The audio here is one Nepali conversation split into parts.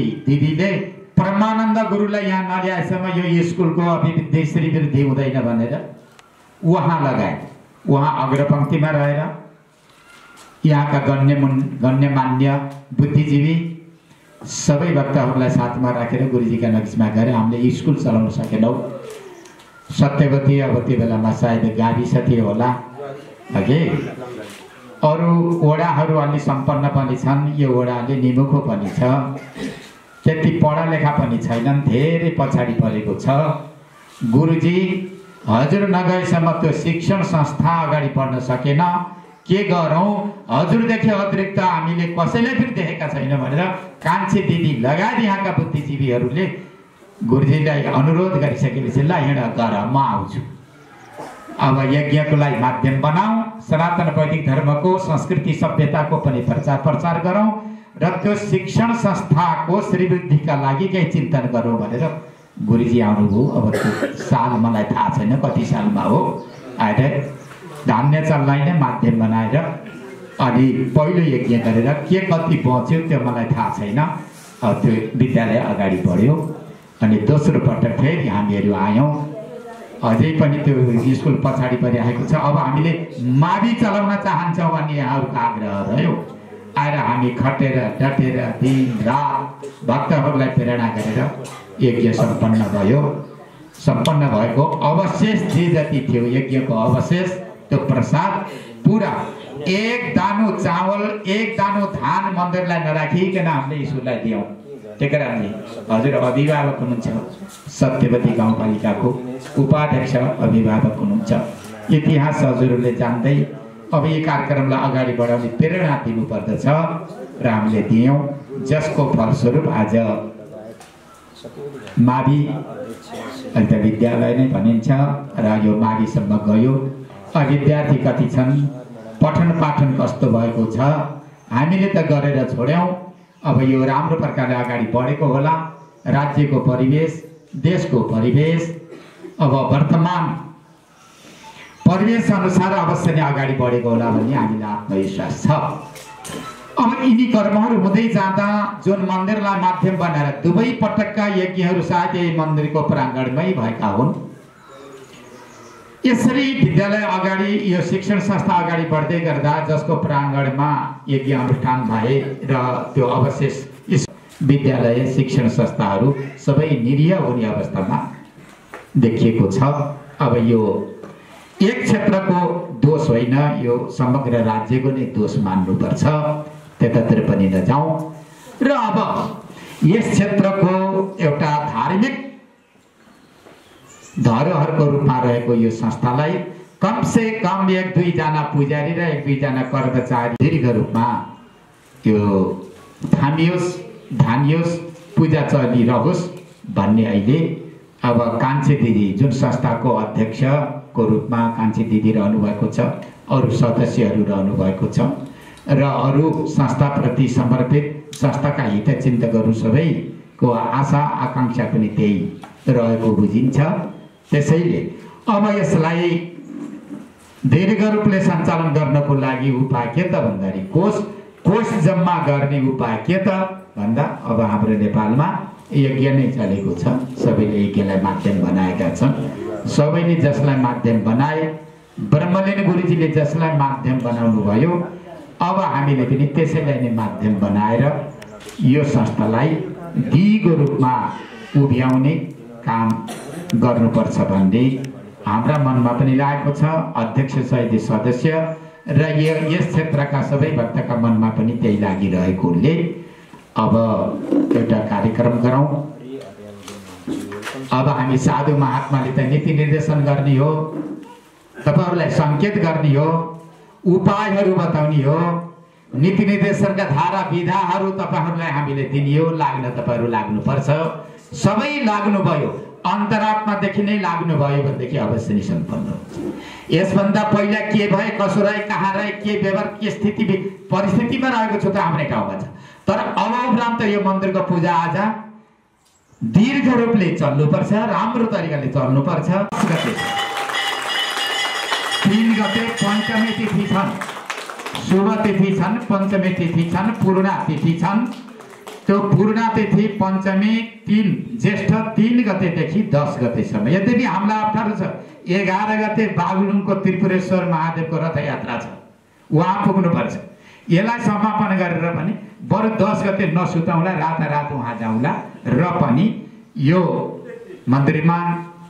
दिदीले परमानन्द गुरुलाई यहाँ नल्याएसम्म यो स्कुलको अभिवृद्धि श्रीवृद्धि हुँदैन भनेर उहाँ लगाए। उहाँ अग्रपङ्क्तिमा रहेर यहाँका गण्यमान्य बुद्धिजीवी सबै भक्तहरूलाई साथमा राखेर गुरुजीका नजिकमा गएर हामीले स्कुल चलाउन सकेनौँ। सत्यवती अब त्यो बेलामा सायद गाविस थियो होला अघि। अरू वडाहरू अलि सम्पन्न पनि छन्, यो वडाले निमुखो पनि छ, त्यति पढालेखा पनि छैनन्, धेरै पछाडि परेको छ। गुरुजी हजुर नगएसम्म त्यो शिक्षण संस्था अगाडि बढ्न सकेन, के गरौँ, हजुरदेखि अतिरिक्त हामीले कसैलाई पनि देखेका छैन भनेर कान्छी दिदी लगायत यहाँका बुद्धिजीवीहरूले गुरुजीलाई अनुरोध गरिसकेपछि ल हिँड गर म आउँछु, अब यज्ञको लागि माध्यम बनाऊ, सनातन वैदिक धर्मको संस्कृति सभ्यताको पनि प्रचार गरौँ र त्यो शिक्षण संस्थाको श्रीवृद्धिका लागि केही चिन्तन गरौँ भनेर गुरुजी आउनुभयो। अब त्यो साल मलाई थाहा छैन कति सालमा हो, अहिले धान्यचललाई नै माध्यम बनाएर अनि पहिलो यज्ञ गरेर के कति बच्यो त्यो मलाई थाहा छैन। त्यो विद्यालय अगाडि बढ्यो अनि दोस्रो पटक फेरि हामीहरू आयौँ। अझै पनि त्यो स्कुल पछाडि परिरहेको छ। अब हामीले मावि चलाउन चाहन्छौँ भन्ने यहाँहरूको आग्रह रह्यो। आएर हामी खटेर डटेर दिन रात भक्तहरूलाई प्रेरणा गरेर यज्ञ सम्पन्न भयो। सम्पन्न भएको अवशेष जे जति थियो यज्ञको अवशेष त्यो प्रसाद पुरा एक दानो चावल एक दानो धान मन्दिरलाई नराखिकन हामीले ईश्वरलाई दियौँ। टेकरामजी हजुर अभिभावक हुनुहुन्छ, सत्यवती गाउँपालिकाको उपाध्यक्ष अभिभावक हुनुहुन्छ। इतिहास हजुरहरूले जान्दै अब यो कार्यक्रमलाई अगाडि बढाउने प्रेरणा दिनुपर्दछ र हामीले दियौँ, जसको फलस्वरूप आज मावि अहिले त विद्यालय नै भनिन्छ र यो माविसम्म गयो। विद्यार्थी कति छन्, पठन पाठन कस्तो भएको छ, हामीले त गरेर छोड्यौँ। अब यो राम्रो प्रकारले अगाडि बढेको होला। राज्यको परिवेश, देशको परिवेश, अब वर्तमान परिवेश अनुसार अवश्य नै अगाडि बढेको होला भन्ने हामीलाई आत्मविश्वास छ। अब यिनी कर्महरू हुँदै जाँदा जुन मन्दिरलाई माध्यम बनाएर दुवै पटकका यज्ञहरू सायद यही मन्दिरको प्राङ्गणमै भएका हुन्। यसरी विद्यालय अगाडि यो शिक्षण संस्था अगाडि बढ्दै गर्दा जसको प्राङ्गणमा यज्ञ अनुष्ठान भए र त्यो अवशेष विद्यालय शिक्षण संस्थाहरू सबै निरीह हुने अवस्थामा देखिएको छ। अब यो एक क्षेत्रको दोष होइन, यो समग्र राज्यको नै दोष मान्नुपर्छ, त्यतातिर पनि नजाउँ। र अब यस क्षेत्रको एउटा धार्मिक धरोहरको रूपमा रहेको यो संस्थालाई कमसे कम एक दुईजना पुजारी र एक दुईजना कर्मचारी दीर्घ रूपमा यो थामियोस् धानियोस् पूजा चलिरहोस् भन्ने अहिले अब कान्छी दिदी जुन संस्थाको अध्यक्षको रूपमा कान्छी दिदी रहनुभएको छ, अरू सदस्यहरू रहनुभएको छ र अरू संस्थाप्रति समर्पित संस्थाका हितचिन्तकहरू सबैको आशा आकाङ्क्षा पनि त्यही रहेको बुझिन्छ। त्यसैले अब यसलाई दीर्घ रूपले सञ्चालन गर्नको लागि उपाय के त भन्दाखेरि कोष जम्मा गर्ने उपाय के त भन्दा अब हाम्रो नेपालमा यज्ञ नै चलेको छ, सबैले यज्ञलाई माध्यम बनाएका छन्। सबैले जसलाई माध्यम बनाए, ब्रह्मलिन गुरुजीले जसलाई माध्यम बनाउनु भयो, अब हामीले पनि त्यसैलाई नै माध्यम बनाएर यो संस्थालाई दिगो रूपमा उभ्याउने काम गर्नुपर्छ भन्ने हाम्रा मनमा पनि लागेको छ। अध्यक्ष सहित सदस्य र यस क्षेत्रका सबै भक्तका मनमा पनि त्यही लागिरहेकोले अब एउटा कार्यक्रम गरौँ। अब हामी साधु महात्माले त नीति निर्देशन गर्ने हो, तपाईँहरूलाई सङ्केत गर्ने हो, उपायहरू बताउने हो, नीति निर्देशनका धारा विधाहरू तपाईँहरूलाई हामीले दिने हो। लाग्न तपाईँहरू लाग्नुपर्छ, सबै लाग्नुभयो, अन्तरात्मादेखि नै लाग्नुभयो भनेदेखि अवश्य नै सम्पन्न हुन्छ। यसभन्दा पहिला के भए, कसो रहे, कहाँ रहे, के व्यवहार, के स्थिति परिस्थितिमा रहेको छ त हाम्रै ठाउँमा छ। तर अब उपरान्त यो मन्दिरको पूजा आजा दीर्घ रूपले चल्नुपर्छ, राम्रो तरिकाले चल्नुपर्छ। 3 गते पञ्चमी तिथि छन्, शुभ तिथि छन्, पञ्चमी तिथि छन्, पूर्णा तिथि छन्। त्यो पूर्णा तिथि पञ्चमी 3 ज्येष्ठ 3 गतेदेखि 10 गतेसम्म। यद्यपि हामीलाई अप्ठ्यारो छ, 11 गते बागलुङको त्रिपुरेश्वर महादेवको रथयात्रा छ, उहाँ पुग्नुपर्छ। यसलाई समापन गरेर पनि बरु 10 गते नसुताउला, रातारात उहाँ जाउँला र पनि यो मन्दिरमा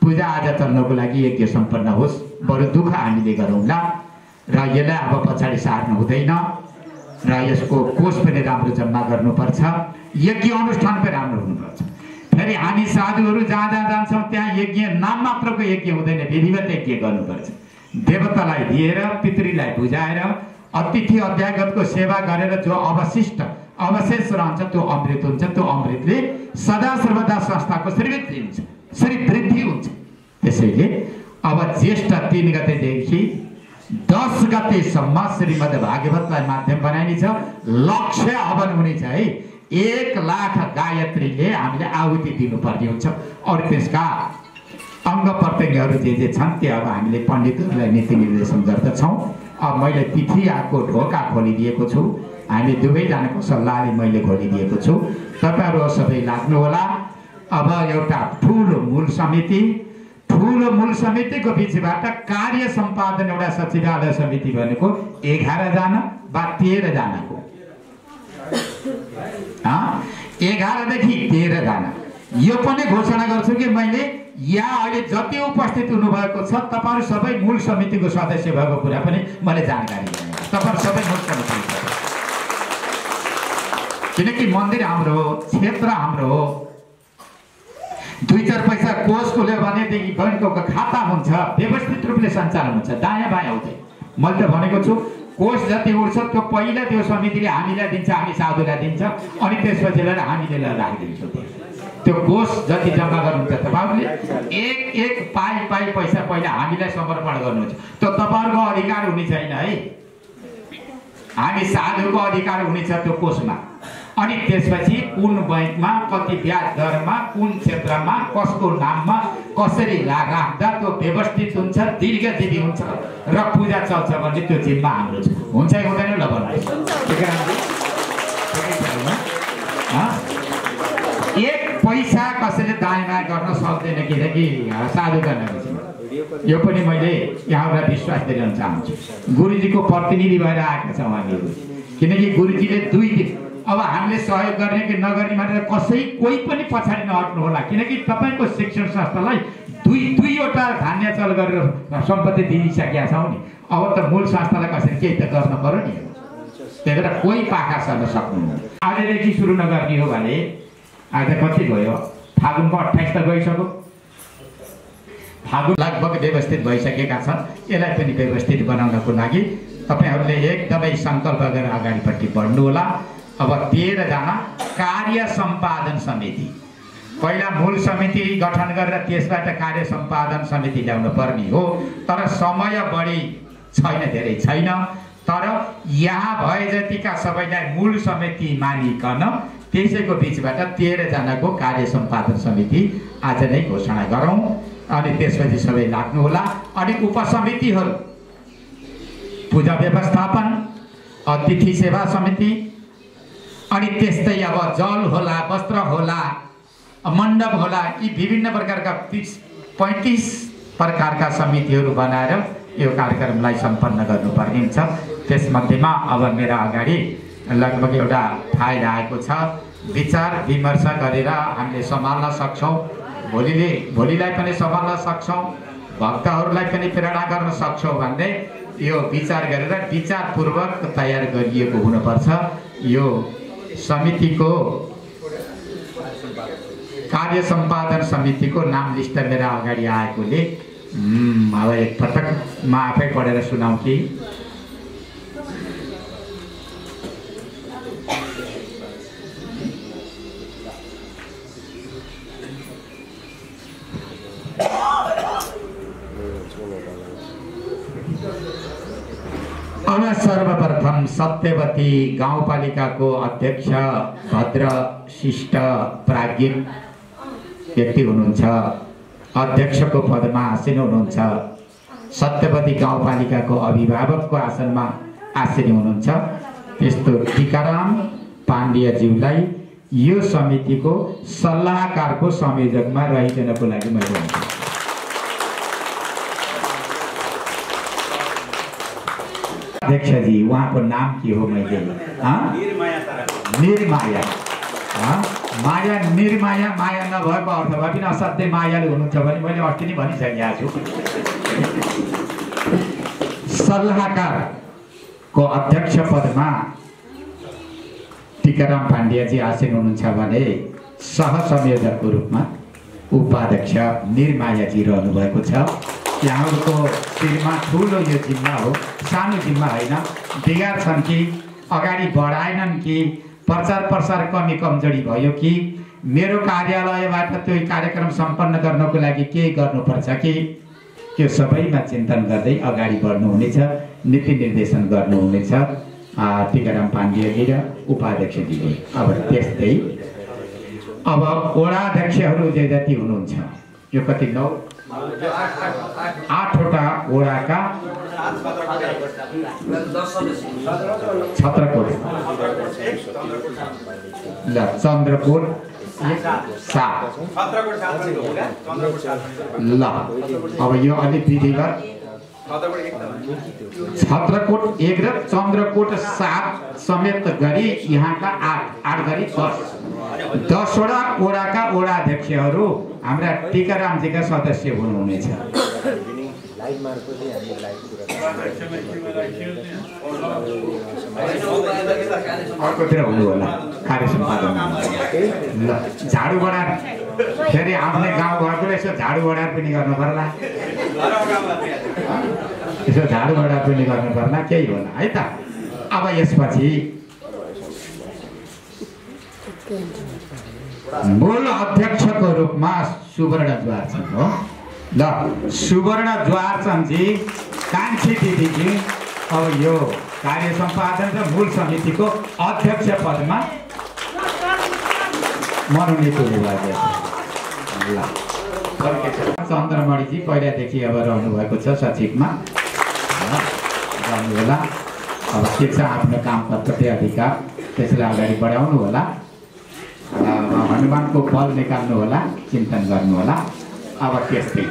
पूजा आजा चल्नको लागि यज्ञ सम्पन्न होस्, बरु दुःख हामीले गरौँला र यसलाई अब पछाडि सार्नु हुँदैन र यसको कोष पनि राम्रो जम्मा गर्नुपर्छ, यज्ञ अनुष्ठान पनि राम्रो हुनुपर्छ। फेरि हामी साधुहरू जहाँ जहाँ जान्छौँ त्यहाँ यज्ञ नाम मात्रको यज्ञ हुँदैन, विधिवत यज्ञ गर्नुपर्छ। देवतालाई दिएर, पितृलाई बुझाएर, अतिथि अभ्यागतको सेवा गरेर जो अवशेष रहन्छ त्यो अमृत हुन्छ। त्यो अमृतले सदा सर्वदा संस्थाको श्रीवृद्धि हुन्छ। त्यसैले अब ज्येष्ठ 3 गतेदेखि 10 गतेसम्म श्रीमद् भागवतलाई माध्यम बनाइने छ। लक्ष्य हवन हुने छ है, 1 लाख गायत्रीले हामीले आहुति दिनुपर्ने हुन्छ। अरू त्यसका अङ्ग प्रत्यङ्गहरू जे छन् त्यो अब हामीले पण्डितहरूलाई नीति निर्देशन गर्दछौँ। अब मैले तिथि आएको ढोका खोलिदिएको छु, हामी दुवैजनाको सल्लाहले मैले खोलिदिएको छु, तपाईँहरू सबै लाग्नुहोला। अब एउटा ठुलो मूल समितिको बिचबाट कार्य सम्पादन एउटा सचिवालय समिति भनेको 11 जना वा 13 जनाको, 11 देखि 13 जना। यो पनि घोषणा गर्छु कि मैले यहाँ अहिले जति उपस्थित हुनुभएको छ तपाईँहरू सबै मूल समितिको सदस्य भएको कुरा पनि मैले जानकारी दिएँ। तपाईँहरू सबै मूल समिति, किनकि मन्दिर हाम्रो हो, क्षेत्र हाम्रो हो। 2-4 पैसा कोष खोल्यो भनेदेखि बैंकको खाता हुन्छ, व्यवस्थित रूपले सञ्चालन हुन्छ, दायाँ बायाँ हुँदैन। मैले त भनेको छु कोष जति उठ्छ त्यो पहिला त्यो समितिले हामीलाई दिन्छ, हामी साधुलाई दिन्छ, अनि त्यसपछि ल्याएर हामीले राखिदिन्छौँ। त्यो कोष जति जम्मा गर्नुहुन्छ तपाईँहरूले एक पाई पैसा पहिला हामीलाई समर्पण गर्नुहुन्छ। त्यो तपाईँहरूको अधिकार हुने छैन है, हामी साधुको अधिकार हुनेछ त्यो कोषमा। अनि त्यसपछि कुन बैंकमा, कति ब्याज दरमा, कुन क्षेत्रमा, कसको नाममा कसरी राख्दा त्यो व्यवस्थित हुन्छ, दीर्घजीवी हुन्छ र पूजा चल्छ भन्ने त्यो जिम्मा हाम्रो छ। हुन्छ कि हुँदैन ल भन्नुहोस्। एक पैसा कसैले दायाँ गर्न सक्दैन, किनकि साधुका नजिक। यो पनि मैले यहाँबाट विश्वास दिलाउन चाहन्छु। गुरुजीको प्रतिनिधि भएर आएका छौँ हामीहरू, किनकि गुरुजीले 2 दिन अब हामीले सहयोग गर्ने कि नगर्ने भनेर कोही पनि पछाडि नहट्नु होला, किनकि तपाईँको शिक्षण संस्थालाई दुईवटा धान्यचल गरेर सम्पत्ति दिइसकेका छौँ नि। अब त मूल संस्थालाई कसरी केही त गर्न पर्यो नि, त्यही भएर कोही पाखा सर्न सक्नुहुन्न। आजदेखि सुरु नगर्ने हो भने आज कति भयो, फागुनको 28 त गइसक्यो, फागुन लगभग व्यवस्थित भइसकेका छन्। यसलाई पनि व्यवस्थित बनाउनको लागि तपाईँहरूले एकदमै सङ्कल्प गरेर अगाडिपट्टि बढ्नु होला। अब 13 जना कार्य सम्पादन समिति, पहिला मूल समिति गठन गरेर त्यसबाट कार्य सम्पादन समिति ल्याउनु पर्ने हो। तर समय बढी छैन, धेरै छैन। तर यहाँ भए जतिका सबैलाई मूल समिति मानिकन त्यसैको बिचबाट 13 जनाको कार्य सम्पादन समिति आज नै घोषणा गरौँ। अनि त्यसपछि सबै लाग्नुहोला। अनि उपसमितिहरू पूजा व्यवस्थापन, अतिथि सेवा समिति, अनि त्यस्तै अब जल होला, वस्त्र होला, मण्डप होला, यी विभिन्न प्रकारका 35 प्रकारका समितिहरू बनाएर यो कार्यक्रमलाई सम्पन्न गर्नुपर्ने हुन्छ। त्यसमध्येमा अब मेरा अगाडि लगभग एउटा फाइल आएको छ, विचार विमर्श गरेर हामीले सम्हाल्न सक्छौँ। भोलिलाई पनि सम्हाल्न सक्छौँ, भक्तहरूलाई पनि प्रेरणा गर्न सक्छौँ भन्दै यो विचार गरेर विचारपूर्वक तयार गरिएको हुनुपर्छ। यो समितिको कार्य सम्पादन समितिको नाम लिस्ट मेरा अगाडि आएकोले अब एकपटक म आफै पढेर सुनाउँ कि अब सर्वप्रथम सत्यवती गाउँपालिकाको अध्यक्ष भद्र शिष्ट प्राज्ञिक व्यक्ति हुनुहुन्छ, अध्यक्षको पदमा आसीन हुनुहुन्छ। सत्यवती गाउँपालिकाको अभिभावकको आसनमा आसीन हुनुहुन्छ त्यस्तो टीकाराम पाण्डेज्यूलाई यो समितिको सल्लाहकारको संयोजकमा रहिदिनको लागि मैले अध्यक्षजी उहाँको नाम के हो? मैले निर्माया माया निर्माया माया नभएको अर्थमा पनि असाध्यै मायालु हुनुहुन्छ भने मैले अस्ति नै भनिसकेको छु। सल्लाहकारको अध्यक्ष पदमा टीकाराम पाण्डेजी आसीन हुनुहुन्छ भने सहसंयोजकको रूपमा उपाध्यक्ष निर्मायाजी रहनुभएको छ। यहाँहरूको शिरमा ठुलो यो जिम्मा हो, सानो जिम्मा होइन। बिगार्छन् कि अगाडि बढाएनन् कि प्रचार प्रसार कमी कमजोरी भयो कि मेरो कार्यालयबाट त्यो कार्यक्रम सम्पन्न गर्नको लागि के गर्नुपर्छ कि त्यो सबैमा चिन्तन गर्दै अगाडि बढ्नुहुनेछ, नीति निर्देशन गर्नुहुनेछ टीकाराम पाण्डेजी र उपाध्यक्षजीले। अब त्यस्तै अब वडाध्यक्षहरू जे जति हुनुहुन्छ यो कति 8वटा वडाका छत्रकोट ल चन्द्रकोट 7 ल अब यो अलि विधिगत छत्रकोट 1 र चन्द्रकोट 7 समेत गरी यहाँका 8 गरी 10वटा वडाका वडाध्यक्षहरू हाम्रा टीकारामजीका सदस्य हुनुहुनेछ। अर्कोतिर हुनु होला कार्य सम्पादन। ल झाडु बढार फेरि आफ्नै गाउँ घरको यसो झाडु बढार पनि गर्नु पर्ला, यसो झाडु बढार पनि गर्नु पर्ला, केही होला है त। अब यसपछि मूल अध्यक्षको रूपमा सुवर्ण ज्वारचन्द हो। ल सुवर्ण ज्वारचन्दजी कान्छी दिदीजी अब यो कार्य सम्पादन र मूल समितिको अध्यक्ष पदमा मनोनित हुनुभएको छ। ल चन्द्रमणिजी पहिलादेखि अब रहनुभएको छ सचिवमा, गर्नु होला। अब के छ आफ्नो काम कर्तव्य अधिकार त्यसलाई अगाडि बढाउनु होला। हनुमानको बल निकाल्नु होला, चिन्तन गर्नु होला। अब त्यस्तै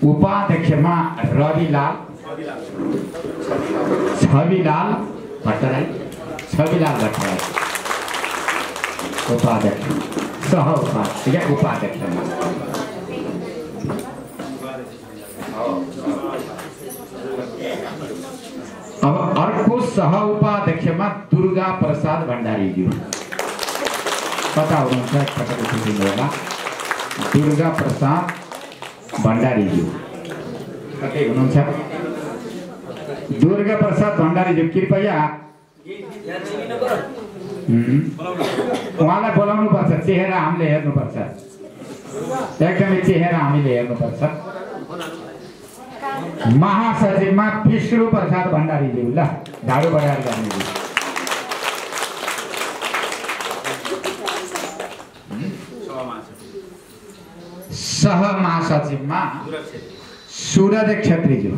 उपाध्यक्षमा रविलाल छविलाल भट्टराई उपाध्यक्ष सह उपाध्यक्षमा। अब अर्को सह उपाध्यक्षमा दुर्गा प्रसाद भण्डारीज्यू कता हुनुहुन्छ होला। दुर्गा प्रसाद भण्डारीज्यू कतै हुनुहुन्छ? दुर्गा प्रसाद भण्डारीज्यू कृपया उहाँलाई बोलाउनु पर्छ। चेहरा हामीले हेर्नुपर्छ, एकदमै चेहरा हामीले हेर्नुपर्छ। महासचिवमा विष्णु प्रसाद भण्डारीज्यू ल झाडु बढाएर गर्ने। सह महासचिवमा सूरज क्षेत्रीज्यू,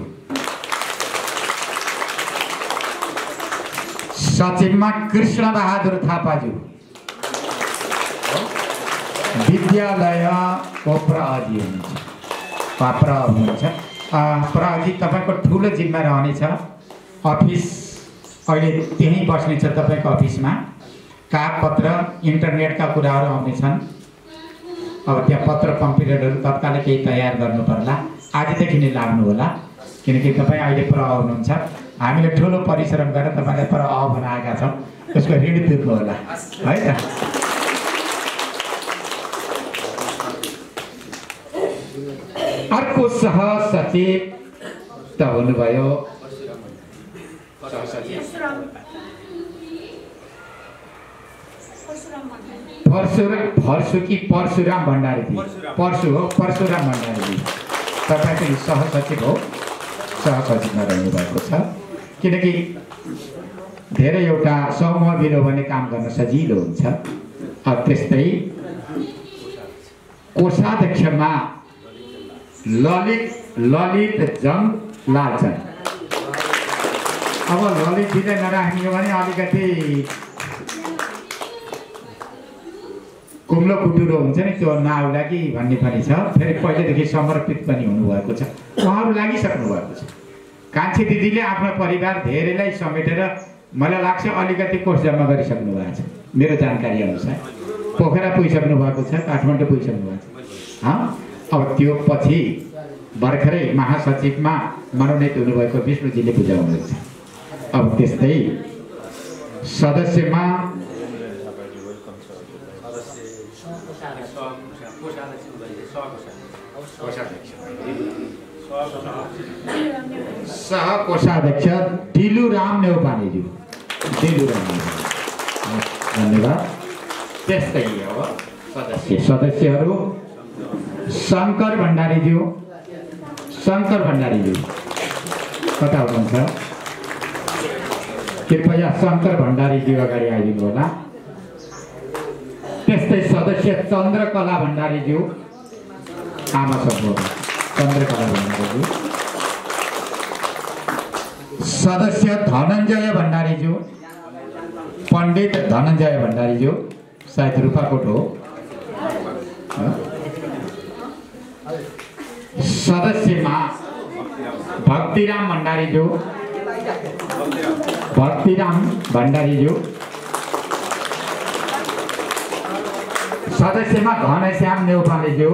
सचिवमा कृष्ण बहादुर थापाज्यू, विद्यालयको प्रहरी हुनुहुन्छ। प्रहरी तपाईँको ठुलो जिम्मा रहनेछ। अफिस अहिले त्यहीँ बस्नेछ तपाईँको अफिसमा। कागपत्र इन्टरनेटका कुराहरू आउनेछन्। अब त्यहाँ पत्र कम्प्युटरहरू तत्कालै केही तयार गर्नु पर्ला, आजदेखि नै लाग्नु होला। किनकि तपाईँ अहिले प्रह हुनुहुन्छ, हामीले ठुलो परिश्रम गरेर तपाईँलाई प्रह बनाएका छौँ, त्यसको ऋण तिर्नु होला है त। अर्को सहसचिव त हुनुभयो परशुराम भण्डारीजी। परशुराम भण्डारीजी तपाईँ पनि सहसचिव हो, सहसचिवमा रहनुभएको छ। किनकि धेरै एउटा समूह बिलो भने काम गर्न सजिलो हुन्छ। अब त्यस्तै कोषाध्यक्षमा ललित जङ लालचन्द। अब ललित दिँदै नराख्ने भने अलिकति कुम्लो कुटुरो हुन्छ नि त्यो नआउला कि भन्ने पनि छ। फेरि पहिलेदेखि समर्पित पनि हुनुभएको छ, उहाँहरू लागिसक्नु भएको छ। कान्छी दिदीले आफ्नो परिवार धेरैलाई समेटेर मलाई लाग्छ अलिकति कोष जम्मा गरिसक्नु भएको छ मेरो जानकारी अनुसार। पोखरा पुगिसक्नु भएको छ, काठमाडौँ पुगिसक्नु भएको छ। अब त्यो पछि भर्खरै महासचिवमा मनोनित हुनुभएको विष्णुजीले बुझाउनुहुन्छ। अब त्यस्तै सदस्यमा सहकोषाध्यक्ष दिलुराम नेउपानेज्यू, धन्यवाद। त्यस्तै अब सदस्यहरू शङ्कर भण्डारीज्यू कता हुनुहुन्छ? कृपया शङ्कर भण्डारीज्यू अगाडि आइदिनु होला। त्यस्तै सदस्य चन्द्रकला भण्डारीज्यू, आमा सबको चन्द्रकला भण्डारीज्यू। सदस्य धनञ्जय भण्डारीज्यू, पण्डित धनञ्जय भण्डारीज्यू, सायद रूपाकोट हो। सदस्यमा भक्तिराम भण्डारीज्यू। सदस्यमा घनश्याम नेपालीज्यू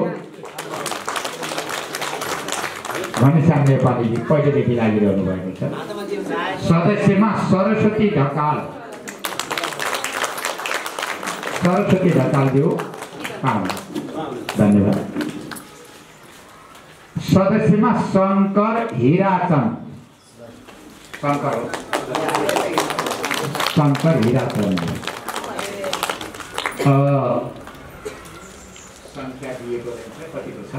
पहिलेदेखि लागिरहनु भएको छ। सदस्यमा सरस्वती ढकालज्यू, धन्यवाद। सदस्यमा शङ्कर हिराचन्द, संख्या दिएको रहेछ, कतिको छ?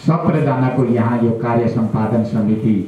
17 जनाको यहाँ यो कार्य सम्पादन समिति